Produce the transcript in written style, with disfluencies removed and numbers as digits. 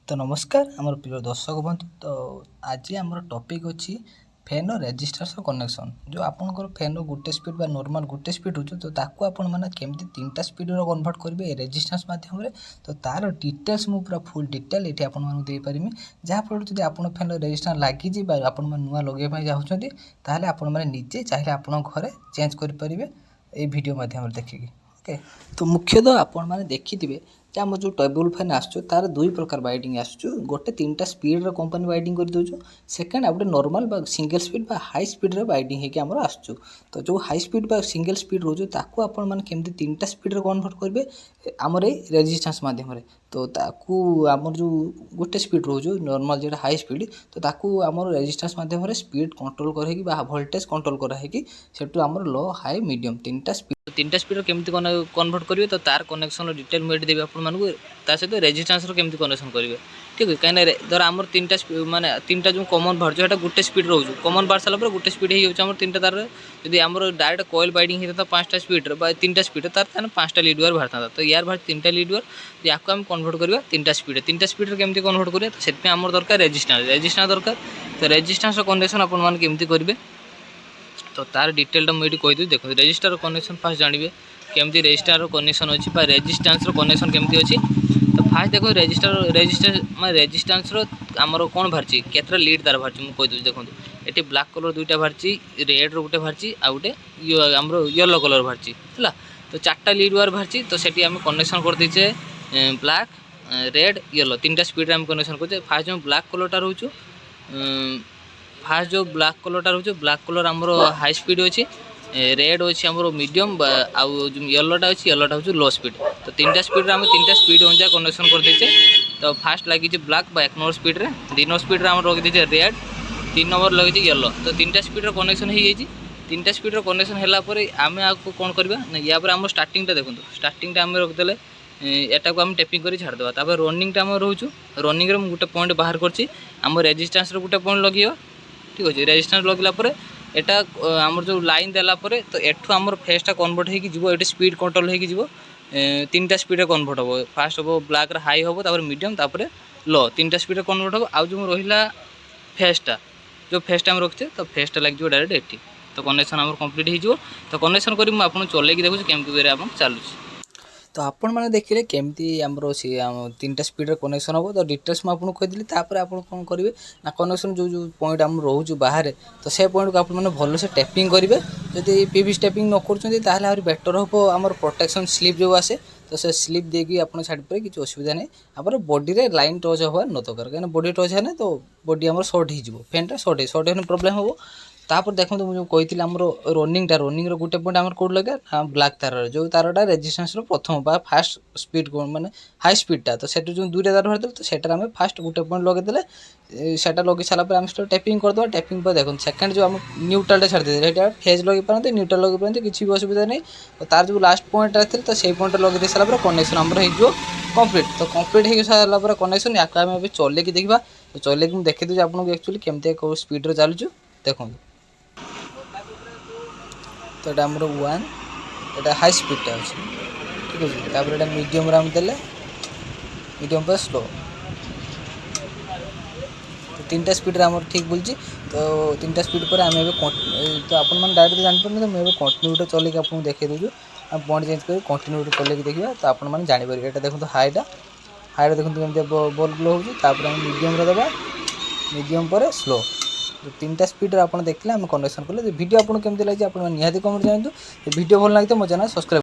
तो नमस्कार आमर प्रिय दर्शक बंधु। तो आज आम टॉपिक अच्छी फैन रेजिस्टर कनेक्शन जो आपंकर फैन गोटे स्पीड बा नॉर्मल गोटे स्पीड हो तो ताकू आपण मैंने केमती 3टा स्पीड कन्वर्ट करेंगे रेजिस्टेंस माध्यम तो तार डिटेल्स मु पूरा फुल डिटेल ये आपंपारि जहाँफल जब आप फैन रेजिस्टेंस लगी आप नुआ लगे चाहते ताहले आपण मैंने निजे चाहिए आप घरे चेंज करेंगे ये वीडियो माध्यम देखिए। ओके तो मुख्यतः आपण मैंने देखिथे जे आम जो टेबल फैन आसार दुई प्रकार वाइडिंग आसू गोटे 3टा स्पीड कंपनी वाइडिंग कर दौर सेकेंड आउटे normal single speed high speed winding होकर आसू तो जो हाई स्पीड सिंगल स्पीड रोज ताकू आपण मैंने केमती 3टा स्पीड कन्वर्ट करेंगे आमर रेजिस्टेंस माध्यम तो ताकू आमर जो गोटे स्पीड रोज नॉर्मल जो हाई स्पीड तो ताकू आमर रेजिस्टेंस माध्यम स्पीड कंट्रोल करके वोल्टेज कंट्रोल कराई सेठू आमर लो हाई मीडियम 3टा स्पीड केमती कन्वर्ट करेंगे तो तार कनेक्शन डिटेल मुझे देवी आपको सहित रेजिस्टेंस केमती कनेक्शन करेंगे ठीक है कहीं धर आम 3टा माने 3टा जो कमन बाहर जो गोटे स्पीड रोज कमन बाहर सारा गोटे स्पीड हो 3टा तार जब आम डायरेक्ट कॉइल बाइडिंग होता 5टा स्पीड 3टा स्पीड तार 5टा लीड वायर बाहर था तो यार बाहर 3टा लीड वायर या आम कन्वर्ट करवा 3टा स्पीड केमती कन्वर्ट करेंगे तो से आम दरकार रेजिस्टेंस दरकार तो रेजिस्टेंस कनेक्शन आपने केमती करेंगे तो तार डिटेलटा मुझे कहीदेवी देखो रेजिस्टर कनेक्शन फास्ट जानवे केमती रेजिस्टर कनेक्शन अच्छी रेजिस्टेंस कनेक्शन केमती अच्छी तो फास्ट देखो रेजिस्टेंस आमर कौन बाहरी केतटा लीड तार बाहरी मुझे कहीदेवी देखो ये ब्लाक कलर दुईटा बाहरी रेड रोटे बाहरी आ गए आमर येलो कलर बाहरी है तो 4टा लीड वायर बाहरी तो सेठी आम कनेक्शन कर देचे ब्लाक रेड येलो 3टा स्पीड आम कनेक्शन करते फास्ट जो ब्लाक कलरटा रोचु फास्ट जो ब्लाक कलरटा रोचे ब्लाक कलर आमर हाई स्पीड अच्छी रेड अच्छी आमर मीडियम आउ येलोटा अच्छी येलोटा हूँ लो स्पीड तो 3टा स्पीड आम 3टा स्पीड अनुसार कनेक्शन कर देचे तो फास्ट लगी ब्लाक 1 नंबर स्पीड रे 2 नंबर स्पीड आम रखी रेड 3 नंबर लगी येलो तो 3टा स्पीड कनेक्शन हो जाए 3टा स्पीड कनेक्शन है आम आपको कौन करवा या आम स्टार्टिंगटा देखो स्टार्टिंगटा आम रखिदे एटा को आम टेपिंग कर छाड़देवा तापर रनिंगटा आम रोचु रनिंग रे गोटे पॉइंट बाहर करछि आम रेजिस्टेंस गोटे पॉइंट लगे ठीक अच्छे रेजिस्टेंस लगला एटा आमर जो लाइन देला तो एठू आमर फेसटा कन्वर्ट हो स्पीड कंट्रोल हो 3टा स्पीड कन्वर्ट हम फास्ट हम ब्लाक हाई हम तापर मीडियम तापर लो 3टा स्पीड कन्वर्ट हम आउ जो रहा फेसटा जो फेसटा आम रखिए तो फेसटा लगे डायरेक्ट एटी तो कनेक्शन आम कम्प्लीट हो तो कनेक्शन करी मुझे चलैक देखुँ केमती वे आम चलुच्छी तो आपण मैंने देखिए केमती आमर सी 3टा स्पीड कनेक्शन हम तो डिटेल्स मुझे कहीदी तापर आप कौन करेंगे ना कनेक्शन जो जो पॉइंट आम रोचु बाहर तो से पॉइंट को आपने भल से टेपिंग करेंगे जदि पीवी टेपिंग न कर आहरी बेटर हम आम प्रोटेक्शन स्लीप जो आसे तो से स्लीप देकी आप छाड़ी पारे किसी असुविधा नहीं आम बॉडी रे लाइन टच हवा न दरकार कहीं बॉडी टच है तो बॉडी आम सर्ट हो फैनटा सर्ट होने प्रोब्लेम हम तापर देखो मुझे कही आमर रनिंग गोटे पॉइंट आम कौट लगे ब्लाक तार जो तारटा रेजिस्टेंस प्रथम फास्ट स्पीड माने हाई स्पीडटा तो सेट जो 2टा तार बाहर तो सेटा आम फास्ट गोटे पॉइंट लगेदे सेटा लगे सारापर आम टेपिंग करदे टेपिंग पर देखो सेकेंड जो आम न्यूट्रालटा छाड़ी फेज लगे पारते न्यूट्राल लगे पारते किसी भी असुविधा नहीं तो तार जो लास्ट पॉइंट थे तो से पॉइंट लगे सारापर कनेक्शन आमर हो कम्प्लीट तो कम्प्लीट हो सारापर कनेक्शन या आम चलैक देखा तो चलैक मुझे देखी आपको एक्चुअली केमती स्पीड चलुँ देखो तो ये आमर 1 ये हाई स्पीडटा अच्छे ठीक अच्छे तापर ये मीडियम आम देले मीडियम पर स्लो तो 3टा स्पीड आम ठीक बुलची तो 3टा स्पीड पर आम तो आप डायरेक्ट जापर तो मुझे कंटिन्यूटा चलैक आपको देखे दूँ आम पॉइंट चेंज कर कंटिन्यूटा चलैक देखा तो आप जापर ये देखो हाईटा देखो केमती बल्ब ग्लो होपर मीडियम देवा मीडियम पर स्लो 3टा स्पीड आप देखिए आम कनेक्शन कले वीडियो आपको केमती लगे आप निहाती कमेंट जानतु वीडियो भल लगे तो मो चैनल सब्सक्राइब।